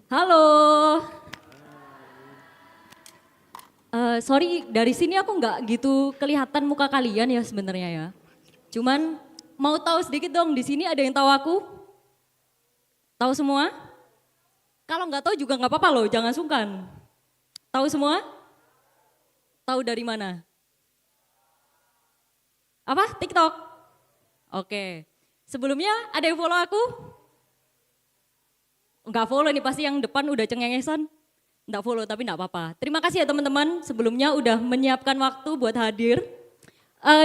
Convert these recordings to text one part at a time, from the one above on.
Halo. Sorry, dari sini aku nggak gitu kelihatan muka kalian ya sebenarnya ya. Cuman mau tahu sedikit dong, di sini ada yang tahu aku? Tahu semua? Kalau nggak tahu juga nggak apa-apa loh, jangan sungkan. Tahu semua? Tahu dari mana? Apa? TikTok? Oke. Sebelumnya ada yang follow aku? Nggak follow nih, pasti yang depan udah cengengesan. Nggak follow tapi nggak apa-apa. Terima kasih ya teman-teman sebelumnya udah menyiapkan waktu buat hadir.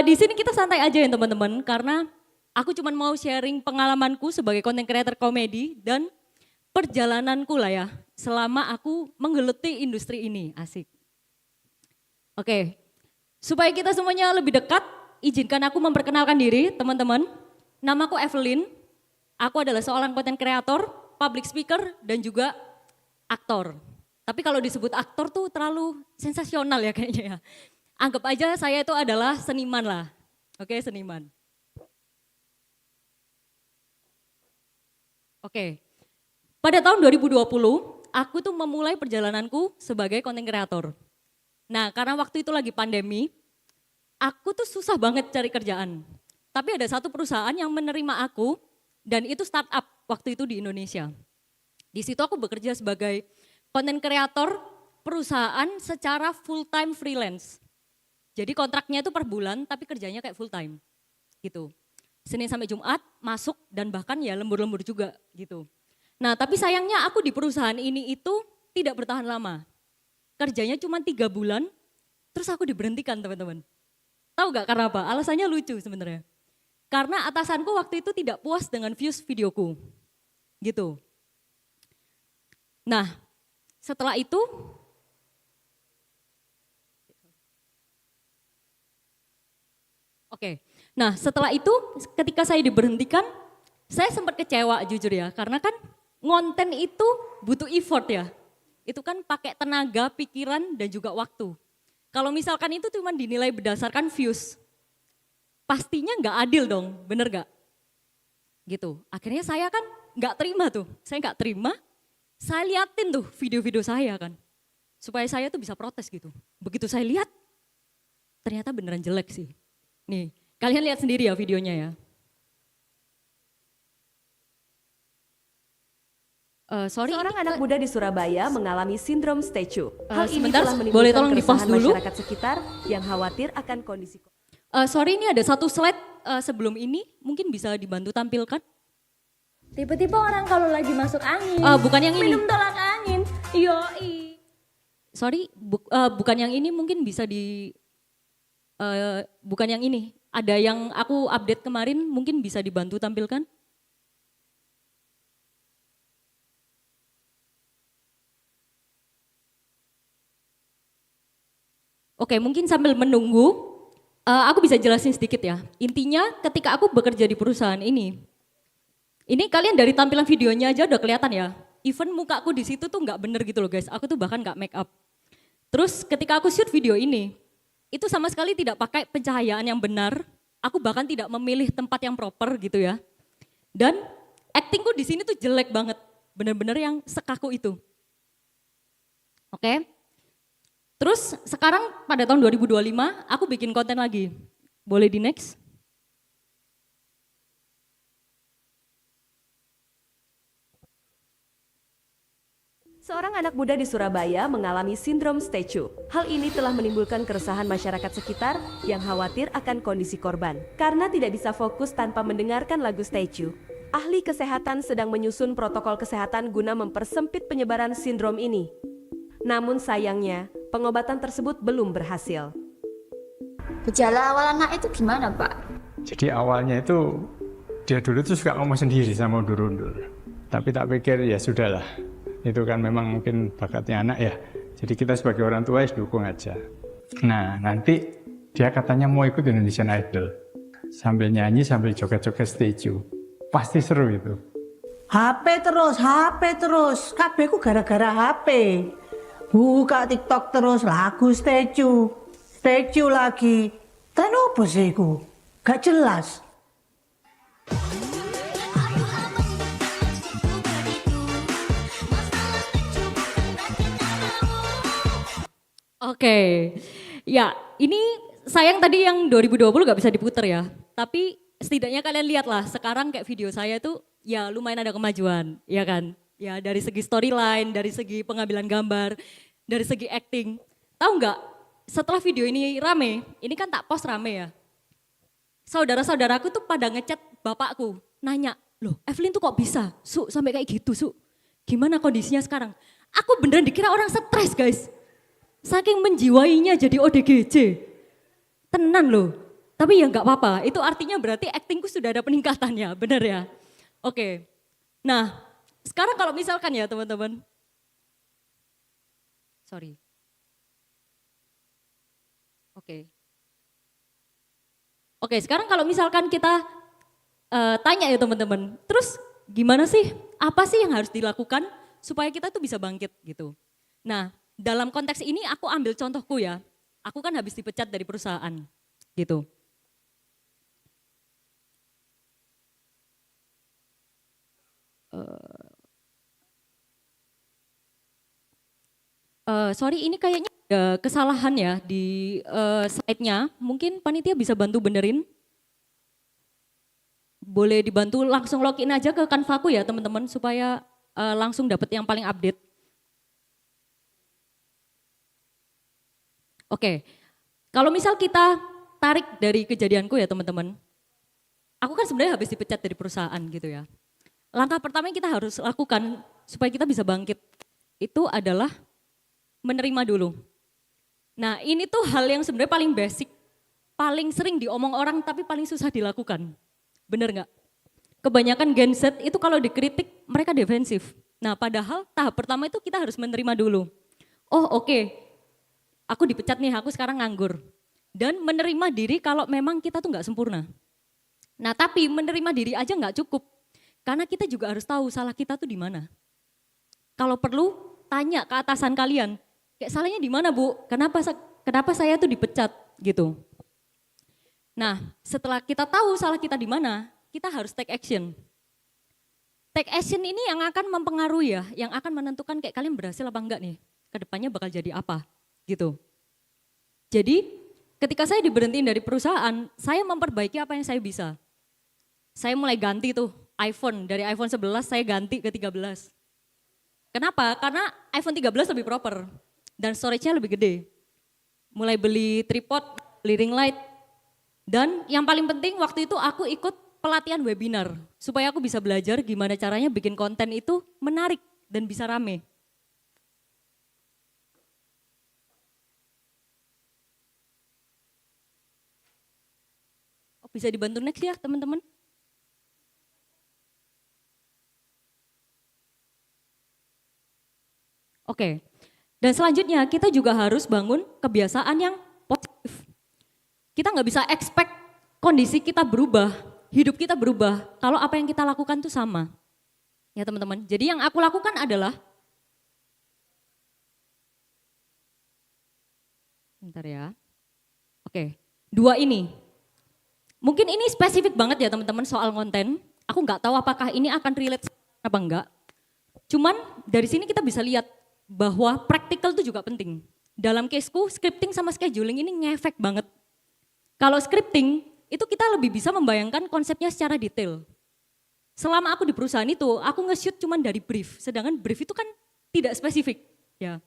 Di sini kita santai aja ya teman-teman, karena aku cuma mau sharing pengalamanku sebagai content creator komedi dan perjalananku lah ya selama aku menggeluti industri ini, asik. Oke, supaya kita semuanya lebih dekat, izinkan aku memperkenalkan diri teman-teman. Namaku Evelyn, aku adalah seorang content creator, public speaker dan juga aktor. Tapi kalau disebut aktor tuh terlalu sensasional ya kayaknya ya. Anggap aja saya itu adalah seniman lah. Oke, seniman. Oke. Pada tahun 2020, aku tuh memulai perjalananku sebagai content creator. Nah, karena waktu itu lagi pandemi, aku tuh susah banget cari kerjaan. Tapi ada satu perusahaan yang menerima aku dan itu startup waktu itu di Indonesia. Di situ aku bekerja sebagai content creator perusahaan secara full time freelance. Jadi kontraknya itu per bulan tapi kerjanya kayak full time gitu. Senin sampai Jumat masuk dan bahkan ya lembur-lembur juga gitu. Nah tapi sayangnya aku di perusahaan ini itu tidak bertahan lama. Kerjanya cuma 3 bulan terus aku diberhentikan teman-teman. Tahu gak karena apa? Alasannya lucu sebenarnya. Karena atasanku waktu itu tidak puas dengan views videoku gitu. Nah setelah itu, nah setelah itu ketika saya diberhentikan, saya sempat kecewa jujur ya, karena kan ngonten itu butuh effort ya. Itu kan pakai tenaga, pikiran dan juga waktu. Kalau misalkan itu cuma dinilai berdasarkan views, pastinya nggak adil dong, bener gak? Gitu, akhirnya saya kan nggak terima tuh, saya nggak terima, saya liatin tuh video-video saya kan. Supaya saya tuh bisa protes gitu. Begitu saya lihat, ternyata beneran jelek sih. Nih, kalian lihat sendiri ya videonya ya. Seorang anak muda di Surabaya mengalami sindrom statue. Hal ini sebentar, telah boleh menimbulkan tolong di-pause keresahan dulu? masyarakat sekitar yang khawatir akan kondisi. Sorry, ini ada satu slide sebelum ini, mungkin bisa dibantu tampilkan. Tipe-tipe orang kalau lagi masuk angin, Bukan yang ini. minum tolak angin, yoi. Sorry, bukan yang ini, mungkin bisa bukan yang ini. Ada yang aku update kemarin, mungkin bisa dibantu tampilkan. Oke, mungkin sambil menunggu, aku bisa jelasin sedikit ya. Intinya ketika aku bekerja di perusahaan ini kalian dari tampilan videonya aja udah kelihatan ya. Even mukaku di situ tuh nggak bener gitu loh guys. Aku tuh bahkan nggak make up. Terus ketika aku shoot video ini, itu sama sekali tidak pakai pencahayaan yang benar. Aku bahkan tidak memilih tempat yang proper gitu ya. Dan actingku di sini tuh jelek banget, bener-bener yang sekaku itu. Oke. Terus sekarang pada tahun 2025 aku bikin konten lagi. Boleh di next? Seorang anak muda di Surabaya mengalami sindrom statue. Hal ini telah menimbulkan keresahan masyarakat sekitar yang khawatir akan kondisi korban. Karena tidak bisa fokus tanpa mendengarkan lagu statue. Ahli kesehatan sedang menyusun protokol kesehatan guna mempersempit penyebaran sindrom ini. Namun sayangnya, pengobatan tersebut belum berhasil. Gejala awal anak itu gimana, Pak? Jadi awalnya itu dia dulu tuh suka ngomong sendiri sama undur-undur. Tapi tak pikir ya sudahlah. Itu kan memang mungkin bakatnya anak ya. Jadi kita sebagai orang tua ya dukung aja. Nah nanti dia katanya mau ikut Indonesian Idol. Sambil nyanyi sambil joget-joget statue. Pasti seru itu. HP terus. Kabeh ku gara-gara HP. Buka TikTok terus lagu statue lagi. Tren apa sih iku? Gak jelas. Oke, ya ini sayang tadi yang 2020 gak bisa diputer ya. Tapi setidaknya kalian lihatlah sekarang kayak video saya tuh ya lumayan ada kemajuan, ya kan? Ya dari segi storyline, dari segi pengambilan gambar, dari segi acting. Tahu nggak? Setelah video ini rame, ini kan tak post rame ya. Saudara-saudaraku tuh pada ngechat bapakku, nanya, loh Evelyn tuh kok bisa? Su, sampai kayak gitu Su. Gimana kondisinya sekarang? Aku beneran dikira orang stres guys. Saking menjiwainya jadi ODGJ. Tenan loh. Tapi ya nggak apa-apa, itu artinya berarti aktingku sudah ada peningkatannya, bener ya? Oke, nah sekarang kalau misalkan ya teman-teman. Sorry. Oke. Oke, sekarang kalau misalkan kita tanya ya teman-teman, terus gimana sih, apa sih yang harus dilakukan supaya kita tuh bisa bangkit gitu. Nah, dalam konteks ini aku ambil contohku ya, aku kan habis dipecat dari perusahaan gitu. Sorry ini kayaknya ada kesalahan ya di slide-nya, mungkin panitia bisa bantu benerin. Boleh dibantu langsung login aja ke Canvaku ya teman-teman supaya langsung dapat yang paling update. Oke, kalau misal kita tarik dari kejadianku ya teman-teman, aku kan sebenarnya habis dipecat dari perusahaan gitu ya. Langkah pertama yang kita harus lakukan supaya kita bisa bangkit itu adalah menerima dulu. Nah ini tuh hal yang sebenarnya paling basic, paling sering diomong orang tapi paling susah dilakukan. Bener nggak? Kebanyakan Gen Z itu kalau dikritik mereka defensif. Nah padahal tahap pertama itu kita harus menerima dulu. Oh oke, aku dipecat nih, aku sekarang nganggur. Dan menerima diri kalau memang kita tuh nggak sempurna. Nah tapi menerima diri aja nggak cukup. Karena kita juga harus tahu salah kita tuh di mana. Kalau perlu tanya ke atasan kalian, kayak salahnya di mana Bu? Kenapa saya tuh dipecat gitu. Nah, setelah kita tahu salah kita di mana, kita harus take action. Take action ini yang akan mempengaruhi ya, yang akan menentukan kayak kalian berhasil apa enggak nih. Kedepannya bakal jadi apa gitu. Jadi ketika saya diberhentiin dari perusahaan, saya memperbaiki apa yang saya bisa. Saya mulai ganti tuh iPhone, dari iPhone 11 saya ganti ke 13. Kenapa? Karena iPhone 13 lebih proper dan storage-nya lebih gede. Mulai beli tripod, beli ring light, dan yang paling penting waktu itu aku ikut pelatihan webinar supaya aku bisa belajar gimana caranya bikin konten itu menarik dan bisa rame. Oh, bisa dibantu next ya teman-teman? Oke, dan selanjutnya kita juga harus bangun kebiasaan yang positif. Kita nggak bisa expect kondisi kita berubah, hidup kita berubah, kalau apa yang kita lakukan itu sama. Ya teman-teman, jadi yang aku lakukan adalah, bentar ya, oke, 2 ini. Mungkin ini spesifik banget ya teman-teman soal konten, aku nggak tahu apakah ini akan relate apa enggak. Cuman dari sini kita bisa lihat bahwa praktikal itu juga penting. Dalam caseku, scripting sama scheduling ini ngefek banget. Kalau scripting, itu kita lebih bisa membayangkan konsepnya secara detail. Selama aku di perusahaan itu, aku nge-shoot cuma dari brief, sedangkan brief itu kan tidak spesifik. Ya.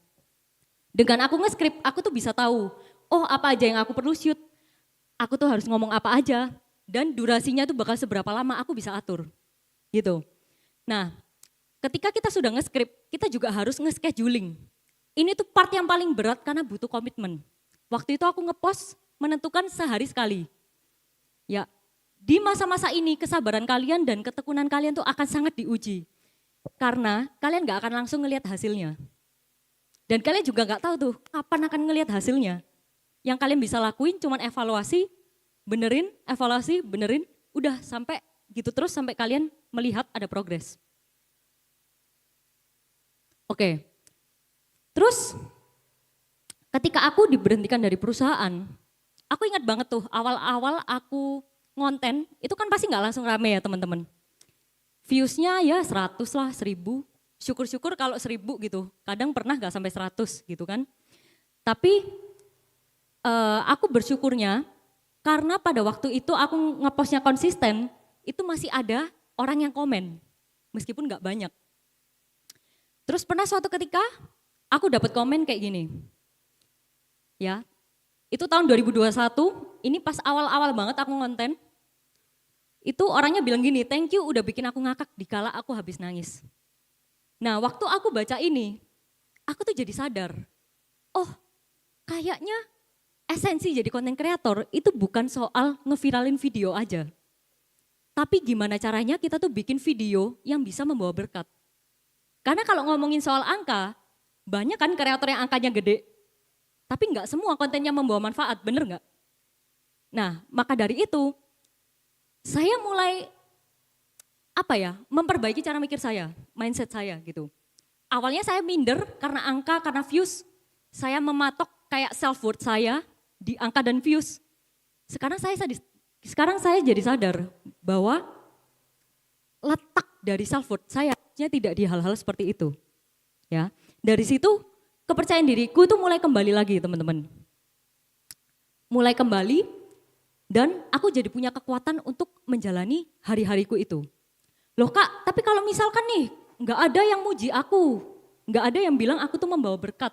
Dengan aku nge-script, aku tuh bisa tahu, oh apa aja yang aku perlu shoot, aku tuh harus ngomong apa aja, dan durasinya tuh bakal seberapa lama aku bisa atur. Gitu. Nah, ketika kita sudah nge-script, kita juga harus nge-scheduling. Ini tuh part yang paling berat karena butuh komitmen. Waktu itu aku nge-post menentukan sehari sekali. Ya, di masa-masa ini kesabaran kalian dan ketekunan kalian tuh akan sangat diuji. Karena kalian gak akan langsung ngelihat hasilnya. Dan kalian juga gak tahu tuh kapan akan ngelihat hasilnya. Yang kalian bisa lakuin cuman evaluasi, benerin, udah sampai gitu terus sampai kalian melihat ada progres. Oke, terus ketika aku diberhentikan dari perusahaan, aku ingat banget tuh awal-awal aku ngonten, itu kan pasti nggak langsung rame ya teman-teman. Viewsnya ya 100 lah, 1000, syukur-syukur kalau 1000 gitu, kadang pernah nggak sampai 100 gitu kan. Tapi aku bersyukurnya karena pada waktu itu aku ngepostnya konsisten, itu masih ada orang yang komen, meskipun nggak banyak. Terus pernah suatu ketika aku dapat komen kayak gini, ya itu tahun 2021, ini pas awal-awal banget aku ngonten, itu orangnya bilang gini, thank you udah bikin aku ngakak dikala aku habis nangis. Nah waktu aku baca ini, aku tuh jadi sadar, oh kayaknya esensi jadi konten kreator itu bukan soal ngeviralin video aja. Tapi gimana caranya kita tuh bikin video yang bisa membawa berkat. Karena kalau ngomongin soal angka, banyak kan kreator yang angkanya gede. Tapi nggak semua kontennya membawa manfaat, bener nggak? Nah maka dari itu, saya mulai memperbaiki cara mikir saya, mindset saya gitu. Awalnya saya minder karena angka, karena views. Saya mematok kayak self worth saya di angka dan views. Sekarang saya jadi sadar bahwa letak dari self worth saya tidak di hal-hal seperti itu. Ya, dari situ kepercayaan diriku itu mulai kembali lagi teman-teman. Mulai kembali dan aku jadi punya kekuatan untuk menjalani hari-hariku itu. Loh Kak, tapi kalau misalkan nih nggak ada yang muji aku, nggak ada yang bilang aku tuh membawa berkat.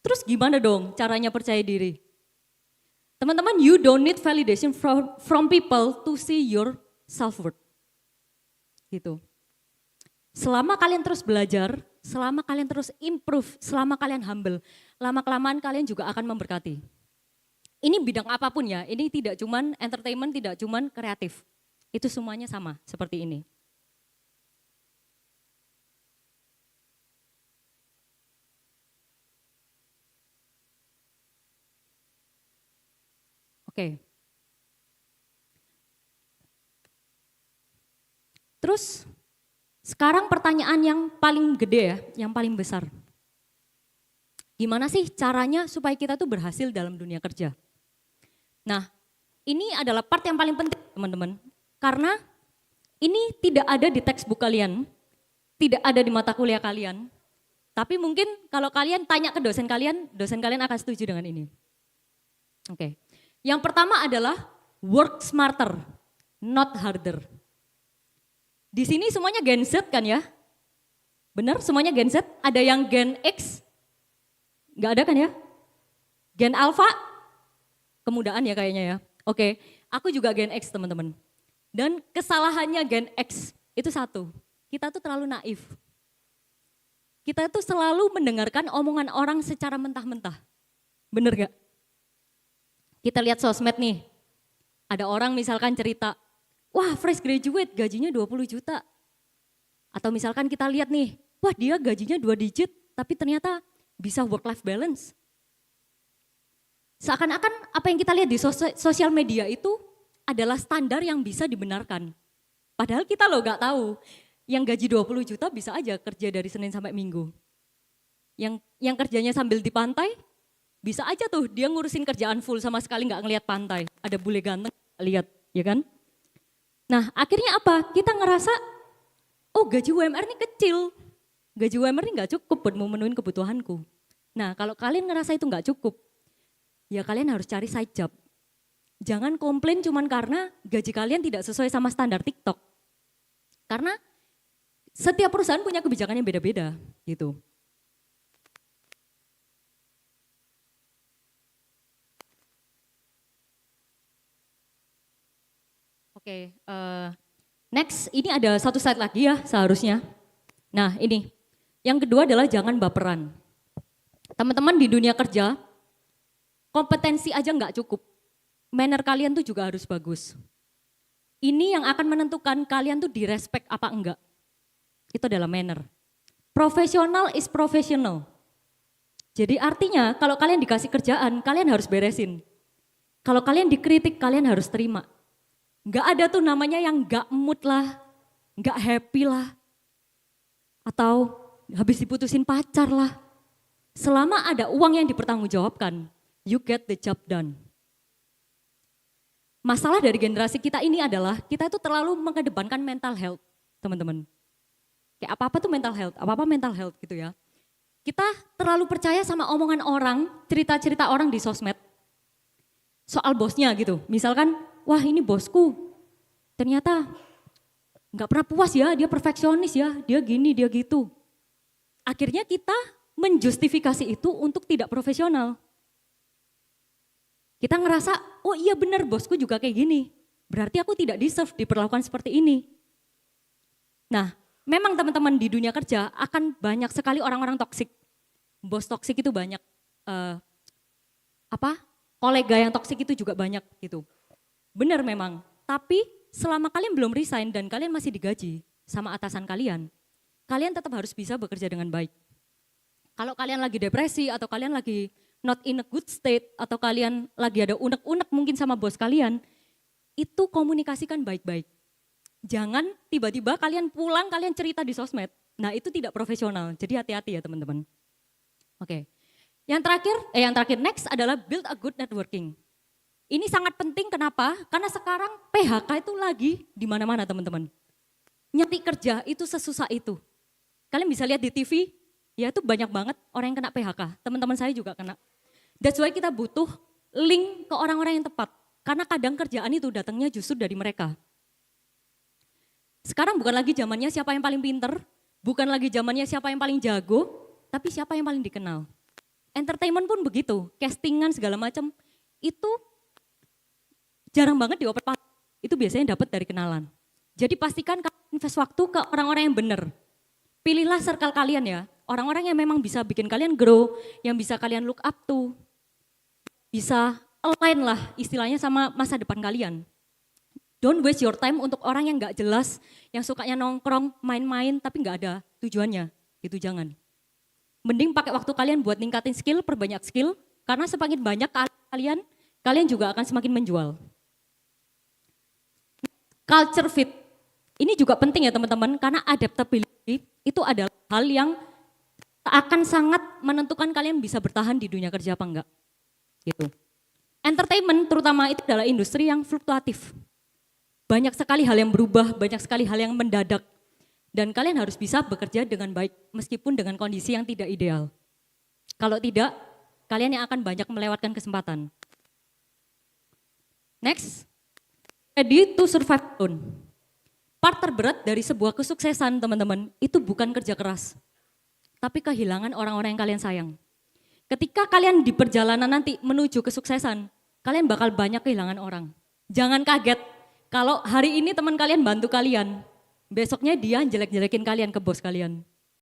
Terus gimana dong caranya percaya diri? Teman-teman, you don't need validation from people to see your self-worth. Gitu. Selama kalian terus belajar, selama kalian terus improve, selama kalian humble, lama-kelamaan kalian juga akan memberkati. Ini bidang apapun ya, ini tidak cuman entertainment, tidak cuman kreatif. Itu semuanya sama seperti ini. Oke. Terus sekarang pertanyaan yang paling gede ya, yang paling besar. Gimana sih caranya supaya kita tuh berhasil dalam dunia kerja? Nah, ini adalah part yang paling penting teman-teman. Karena ini tidak ada di textbook kalian, tidak ada di mata kuliah kalian. Tapi mungkin kalau kalian tanya ke dosen kalian akan setuju dengan ini. Oke. Yang pertama adalah work smarter, not harder. Di sini semuanya Gen Z kan ya? Benar semuanya Gen Z? Ada yang Gen X? Enggak ada kan ya? Gen Alpha? Kemudaan ya kayaknya ya. Oke, aku juga Gen X teman-teman. Dan kesalahannya Gen X itu satu, kita tuh terlalu naif. Kita tuh selalu mendengarkan omongan orang secara mentah-mentah. Bener gak? Kita lihat sosmed nih, ada orang misalkan cerita, wah fresh graduate gajinya 20 juta. Atau misalkan kita lihat nih, wah dia gajinya 2 digit tapi ternyata bisa work life balance. Seakan-akan apa yang kita lihat di sosial media itu adalah standar yang bisa dibenarkan. Padahal kita loh gak tahu, yang gaji 20 juta bisa aja kerja dari Senin sampai Minggu. Yang kerjanya sambil di pantai, bisa aja tuh dia ngurusin kerjaan full sama sekali gak ngelihat pantai. Ada bule ganteng, lihat, ya kan? Nah akhirnya apa? Kita ngerasa, oh gaji UMR ini kecil. Gaji UMR ini gak cukup buat memenuhi kebutuhanku. Nah kalau kalian ngerasa itu gak cukup, ya kalian harus cari side job. Jangan komplain cuman karena gaji kalian tidak sesuai sama standar TikTok. Karena setiap perusahaan punya kebijakannya beda-beda gitu. Oke, next ini ada satu slide lagi ya seharusnya. Nah ini, yang kedua adalah jangan baperan. Teman-teman di dunia kerja, kompetensi aja nggak cukup. Manner kalian tuh juga harus bagus. Ini yang akan menentukan kalian tuh direspek apa enggak. Itu adalah manner. Profesional is professional. Jadi artinya kalau kalian dikasih kerjaan, kalian harus beresin. Kalau kalian dikritik, kalian harus terima. Enggak ada tuh namanya yang enggak mood lah, enggak happy lah. Atau habis diputusin pacar lah. Selama ada uang yang dipertanggungjawabkan, you get the job done. Masalah dari generasi kita ini adalah kita itu terlalu mengedepankan mental health, teman-teman. Kayak apa-apa tuh mental health, apa-apa mental health gitu ya. Kita terlalu percaya sama omongan orang, cerita-cerita orang di sosmed. Soal bosnya gitu, misalkan, wah ini bosku, ternyata nggak pernah puas ya, dia perfeksionis ya, dia gini, dia gitu. Akhirnya kita menjustifikasi itu untuk tidak profesional. Kita ngerasa, oh iya benar bosku juga kayak gini, berarti aku tidak deserve diperlakukan seperti ini. Nah, memang teman-teman di dunia kerja akan banyak sekali orang-orang toksik. Bos toksik itu banyak, kolega yang toksik itu juga banyak gitu. Benar memang, tapi selama kalian belum resign dan kalian masih digaji sama atasan kalian tetap harus bisa bekerja dengan baik. Kalau kalian lagi depresi atau kalian lagi not in a good state atau kalian lagi ada unek-unek mungkin sama bos kalian, itu komunikasikan baik-baik. Jangan tiba-tiba kalian pulang, kalian cerita di sosmed. Nah itu tidak profesional, jadi hati-hati ya teman-teman. Oke, yang terakhir next adalah build a good networking. Ini sangat penting, kenapa? Karena sekarang PHK itu lagi di mana-mana teman-teman. Nyari kerja itu sesusah itu. Kalian bisa lihat di TV, ya itu banyak banget orang yang kena PHK. Teman-teman saya juga kena. That's why kita butuh link ke orang-orang yang tepat. Karena kadang kerjaan itu datangnya justru dari mereka. Sekarang bukan lagi zamannya siapa yang paling pinter, bukan lagi zamannya siapa yang paling jago, tapi siapa yang paling dikenal. Entertainment pun begitu, castingan segala macam, itu jarang banget dioper, itu biasanya dapat dari kenalan. Jadi pastikan kalian invest waktu ke orang-orang yang benar. Pilihlah circle kalian ya, orang-orang yang memang bisa bikin kalian grow, yang bisa kalian look up to, bisa align lah istilahnya sama masa depan kalian. Don't waste your time untuk orang yang gak jelas, yang sukanya nongkrong, main-main tapi gak ada tujuannya, itu jangan. Mending pakai waktu kalian buat ningkatin skill, perbanyak skill, karena semakin banyak kalian juga akan semakin menjual. Culture fit, ini juga penting ya teman-teman, karena adaptability itu adalah hal yang akan sangat menentukan kalian bisa bertahan di dunia kerja apa enggak. Gitu. Entertainment terutama itu adalah industri yang fluktuatif. Banyak sekali hal yang berubah, banyak sekali hal yang mendadak. Dan kalian harus bisa bekerja dengan baik meskipun dengan kondisi yang tidak ideal. Kalau tidak, kalian yang akan banyak melewatkan kesempatan. Next, ready to survive alone. Part terberat dari sebuah kesuksesan teman-teman itu bukan kerja keras, tapi kehilangan orang-orang yang kalian sayang. Ketika kalian di perjalanan nanti menuju kesuksesan, kalian bakal banyak kehilangan orang. Jangan kaget kalau hari ini teman kalian bantu kalian, besoknya dia jelek-jelekin kalian ke bos kalian.